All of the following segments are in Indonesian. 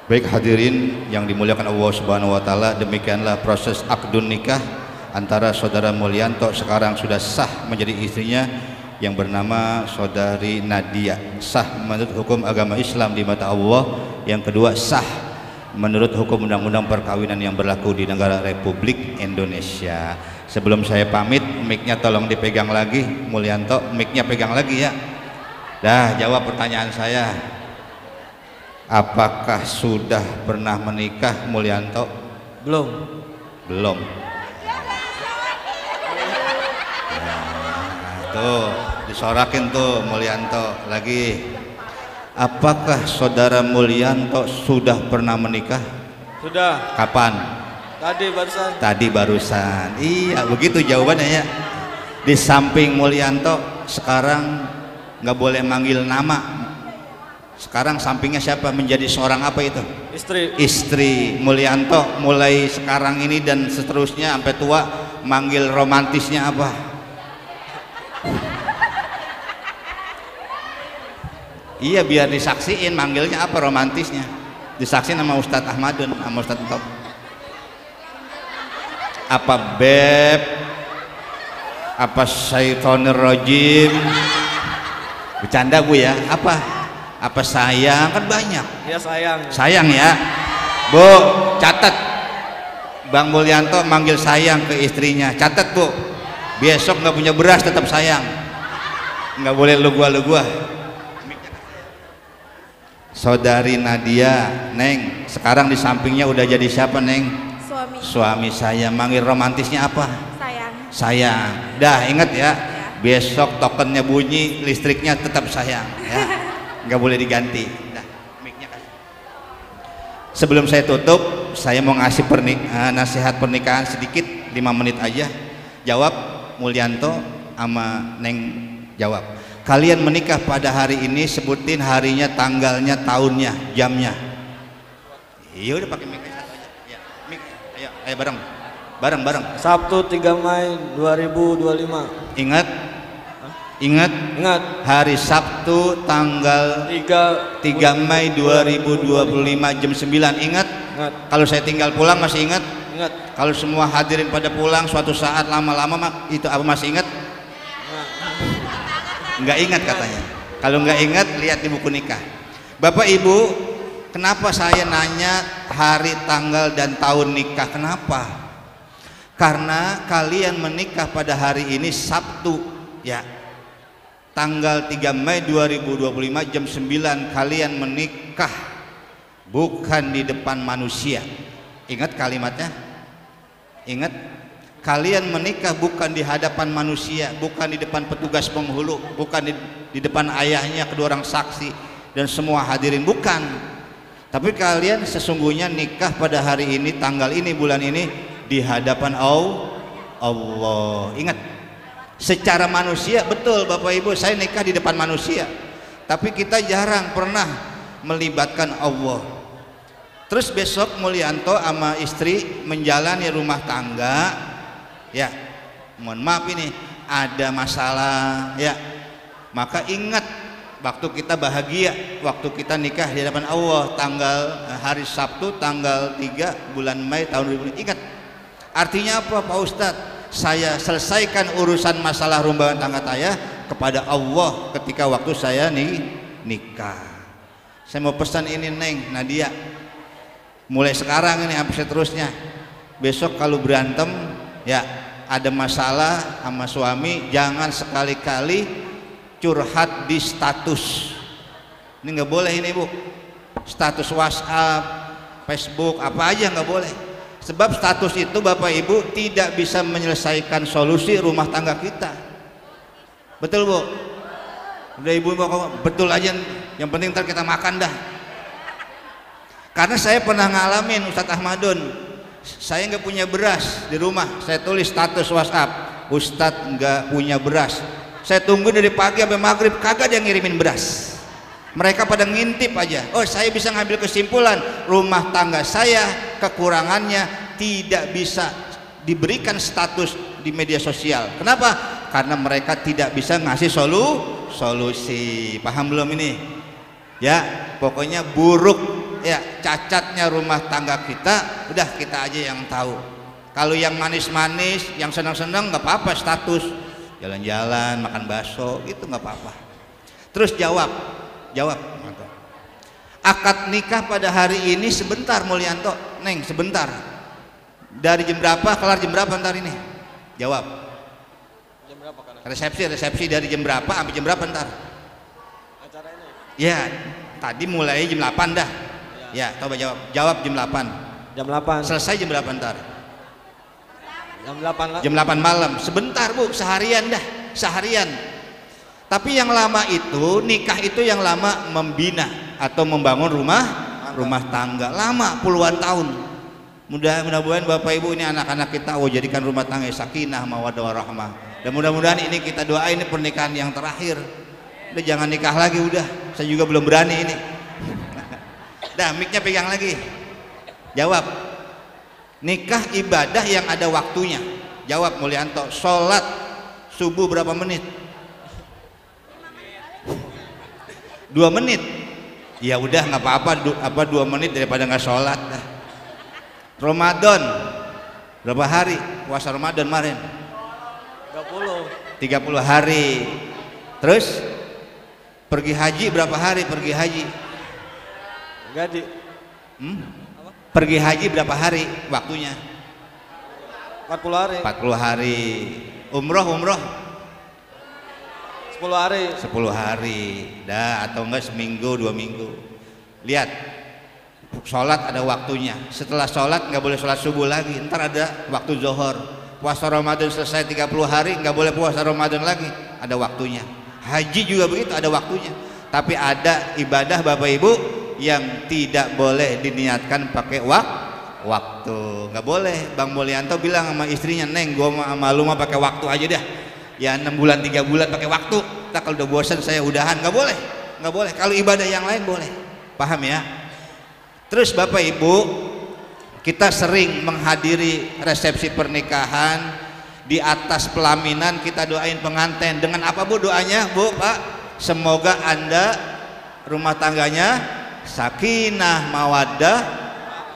Baik hadirin yang dimuliakan Allah Subhanahu wa taala, demikianlah proses akdun nikah antara saudara Mulyanto, sekarang sudah sah menjadi istrinya yang bernama saudari Nadia. Sah menurut hukum agama Islam di mata Allah. Yang kedua, sah menurut hukum undang-undang perkawinan yang berlaku di negara Republik Indonesia. Sebelum saya pamit, mic-nya tolong dipegang lagi, Mulyanto, mic-nya pegang lagi ya. Dah, jawab pertanyaan saya. Apakah sudah pernah menikah, Mulyanto? Belum. Belum. Tuh, disorakin tuh Mulyanto lagi. Apakah saudara Mulyanto sudah pernah menikah? Sudah. Kapan? Tadi barusan. Tadi barusan. Iya, begitu jawabannya ya. Di samping Mulyanto sekarang nggak boleh manggil nama. Sekarang sampingnya siapa? Menjadi seorang apa itu? Istri. Istri. Mulyanto mulai sekarang ini dan seterusnya sampai tua manggil romantisnya apa? Iya, biar disaksiin manggilnya apa romantisnya. Disaksiin sama Ustadz Ahmadun, sama Ustadz Top. Apa beb? Apa syaitonir rajim? Bercanda Bu ya? Apa sayang? Kan banyak. Ya sayang. Sayang ya. Bu, catat. Bang Mulyanto manggil sayang ke istrinya. Catat Bu. Besok nggak punya beras tetap sayang. Nggak boleh lu gua. Saudari Nadia, Neng, sekarang di sampingnya udah jadi siapa, Neng? Suami. Suami saya. Manggil romantisnya apa? Sayang. Sayang. Dah, ingat ya. Besok tokennya bunyi, listriknya tetap sayang ya. Nggak boleh diganti. Dah, mic-nya kasih. Sebelum saya tutup, saya mau ngasih nasihat pernikahan sedikit, 5 menit aja. Jawab Mulyanto sama Neng, jawab. Kalian menikah pada hari ini, sebutin harinya, tanggalnya, tahunnya, jamnya. Iya, udah pakai mic satu aja. Ya, mic. Ayo bareng. Sabtu 3 Mei 2025. Ingat Ingat. hari Sabtu tanggal 3 Mei 2025 jam 9. Ingat. Kalau saya tinggal pulang masih ingat? Ingat. Kalau semua hadirin pada pulang suatu saat lama-lama itu apa masih ingat? Nggak ingat katanya. Kalau nggak ingat, lihat di buku nikah. Bapak Ibu, kenapa saya nanya hari, tanggal, dan tahun nikah? Kenapa? Karena kalian menikah pada hari ini Sabtu ya, tanggal 3 Mei 2025 jam 9. Kalian menikah bukan di depan manusia. Ingat kalimatnya? Ingat? Kalian menikah bukan di hadapan manusia, bukan di depan petugas penghulu, bukan di depan ayahnya, kedua orang saksi dan semua hadirin, bukan. Tapi kalian sesungguhnya nikah pada hari ini, tanggal ini, bulan ini di hadapan Allah. Ingat, secara manusia betul Bapak Ibu, saya nikah di depan manusia, tapi kita jarang pernah melibatkan Allah. Terus besok Mulyanto sama istri menjalani rumah tangga ya, mohon maaf ini ada masalah ya, maka ingat waktu kita bahagia, waktu kita nikah di hadapan Allah, tanggal hari Sabtu tanggal 3 bulan Mei tahun 2000. Ingat, artinya apa Pak Ustadz? Saya selesaikan urusan masalah rumah tangga saya kepada Allah ketika waktu saya nikah. Saya mau pesan ini Neng Nadia, mulai sekarang ini sampai seterusnya, besok kalau berantem ya, ada masalah sama suami, jangan sekali-kali curhat di status. Ini nggak boleh ini Bu, status WhatsApp, Facebook, apa aja nggak boleh. Sebab status itu Bapak Ibu tidak bisa menyelesaikan solusi rumah tangga kita. Betul Bu? Udah Ibu betul aja, yang penting ntar kita makan dah. Karena saya pernah ngalamin Ustadz Ahmadun, saya nggak punya beras di rumah, saya tulis status WhatsApp, Ustadz nggak punya beras. Saya tunggu dari pagi sampai maghrib, kagak ada yang ngirimin beras. Mereka pada ngintip aja. Oh, saya bisa ngambil kesimpulan, rumah tangga saya kekurangannya tidak bisa diberikan status di media sosial. Kenapa? Karena mereka tidak bisa ngasih solusi. Paham belum ini? Ya, pokoknya buruk ya cacatnya rumah tangga kita, udah kita aja yang tahu. Kalau yang manis-manis, yang senang-senang nggak apa-apa, status jalan-jalan, makan bakso itu nggak apa-apa. Terus jawab. Akad nikah pada hari ini sebentar Mulyanto, Neng, sebentar. Dari jam berapa, kelar jam berapa ntar ini? Jawab. Jam berapa kan? Resepsi dari jam berapa sampai jam berapa ntar? Acara ini? Ya, tadi mulai jam 8 dah. Ya, coba jawab jam 8. Jam 8. Selesai jam berapa ntar? Jam 8 lah. Jam 8 malam. Sebentar Bu, seharian dah, seharian. Tapi yang lama itu, nikah itu yang lama membina atau membangun rumah tangga. Lama, puluhan tahun. Mudah-mudahan Bapak Ibu ini anak-anak kita jadikan rumah tangga sakinah mawaddah warahmah. Dan mudah-mudahan ini kita doain ini pernikahan yang terakhir. Udah jangan nikah lagi udah. Saya juga belum berani ini. Dah, mic-nya pegang lagi. Jawab. Nikah ibadah yang ada waktunya. Jawab Mulyanto. Sholat subuh berapa menit? 2 menit. Ya udah nggak apa-apa 2 menit daripada nggak sholat dah. Ramadan berapa hari puasa Ramadan kemarin? 30 hari. Terus pergi haji berapa hari pergi haji? Gaji. Pergi haji berapa hari waktunya? 40 hari. 40 hari. Umroh 10 hari. 10 hari. Dah, atau enggak seminggu 2 minggu. Lihat, sholat ada waktunya. Setelah sholat nggak boleh sholat subuh lagi. Ntar ada waktu zuhur. Puasa Ramadan selesai 30 hari nggak boleh puasa Ramadan lagi. Ada waktunya. Haji juga begitu, ada waktunya. Tapi ada ibadah Bapak Ibu yang tidak boleh diniatkan pakai waktu. Nggak boleh. Bang Mulyanto bilang sama istrinya, Neng, gua sama lu mah pakai waktu aja dah. Ya 6 bulan 3 bulan pakai waktu. Tak, kalau udah bosan saya udahan. Nggak boleh. Kalau ibadah yang lain boleh. Paham ya? Terus Bapak Ibu, kita sering menghadiri resepsi pernikahan. Di atas pelaminan kita doain pengantin. Dengan apa Bu doanya Bu, Pak? Semoga Anda rumah tangganya sakinah mawaddah.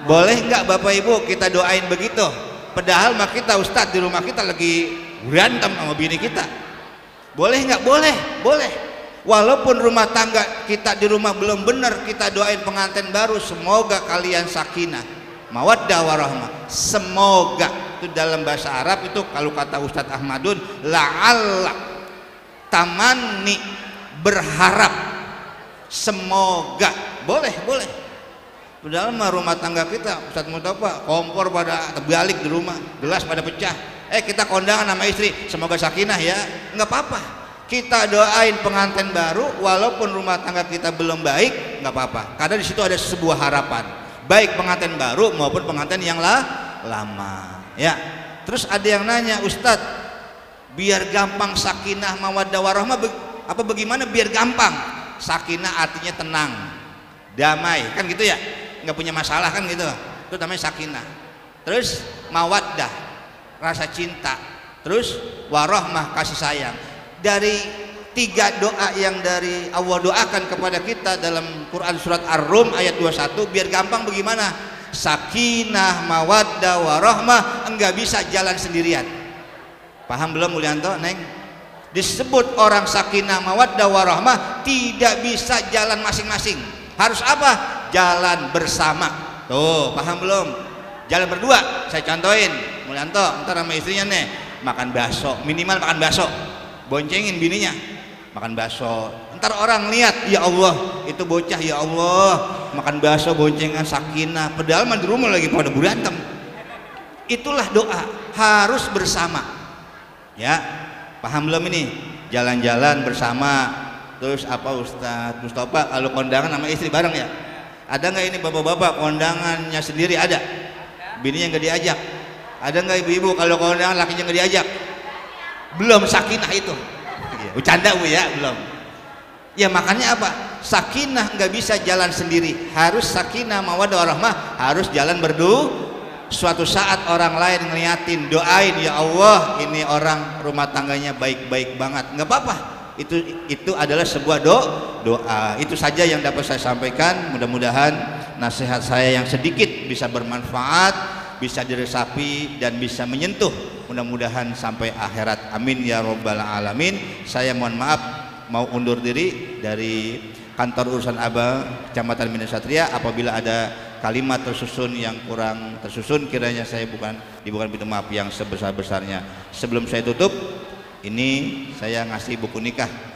Boleh nggak Bapak Ibu kita doain begitu? Padahal mah kita Ustadz di rumah kita lagi berantem sama bini kita. Boleh nggak? Boleh. Walaupun rumah tangga kita di rumah belum benar, kita doain pengantin baru, semoga kalian sakinah mawaddah warahmah. Semoga itu dalam bahasa Arab itu kalau kata Ustadz Ahmadun, la'alla, tamanni, berharap, semoga. Boleh. Padahal rumah tangga kita Ustadz Mustafa kompor pada terbalik di rumah, gelas pada pecah. Kita kondangan sama istri, semoga sakinah ya. Nggak apa-apa. Kita doain pengantin baru, walaupun rumah tangga kita belum baik, nggak apa-apa. Karena di situ ada sebuah harapan, baik pengantin baru maupun pengantin yang lama. Ya. Terus ada yang nanya, Ustadz, biar gampang sakinah mawaddah warahmah, bagaimana biar gampang? Sakinah artinya tenang, damai, kan gitu ya? Nggak punya masalah kan gitu? Itu namanya sakinah. Terus mawaddah, rasa cinta. Terus warahmah, kasih sayang. Dari 3 doa yang dari Allah doakan kepada kita dalam Quran surat Ar-Rum ayat 21, biar gampang bagaimana? Sakinah mawaddah warahmah, enggak bisa jalan sendirian. Paham belum Mulyanto, Neng? Disebut orang sakinah mawaddah warahmah tidak bisa jalan masing-masing. Harus apa? Jalan bersama. Tuh, paham belum? Jalan berdua, saya contohin Mulyanto, ntar sama istrinya nih makan bakso, minimal makan bakso, boncengin bininya makan bakso. Ntar orang lihat, ya Allah itu bocah, ya Allah makan bakso boncengan sakinah, padahal mah di rumah lagi pada berantem. Itulah doa, harus bersama ya. Paham belum ini? Jalan-jalan bersama. Terus apa Ustadz Mustafa kalau kondangan sama istri bareng ya? Ada nggak ini bapak-bapak kondangannya sendiri ada? Bininya nggak diajak? Ada nggak ibu-ibu kalau kondangan lakinya nggak diajak? Belum sakinah itu. Bercanda Bu ya, belum. Ya makanya apa? Sakinah nggak bisa jalan sendiri, harus sakinah mawaddah warahmah, harus jalan berdua. Suatu saat orang lain ngeliatin, doain, ya Allah ini orang rumah tangganya baik-baik banget, nggak apa-apa. Itu adalah sebuah doa. Itu saja yang dapat saya sampaikan. Mudah-mudahan nasihat saya yang sedikit bisa bermanfaat, bisa diresapi dan bisa menyentuh mudah-mudahan sampai akhirat. Amin ya robbal alamin. Saya mohon maaf, mau undur diri dari kantor urusan Aba Kecamatan Medan Satria. Apabila ada kalimat tersusun yang kurang tersusun, kiranya saya dibukan pintu maaf yang sebesar-besarnya. Sebelum saya tutup, ini saya ngasih buku nikah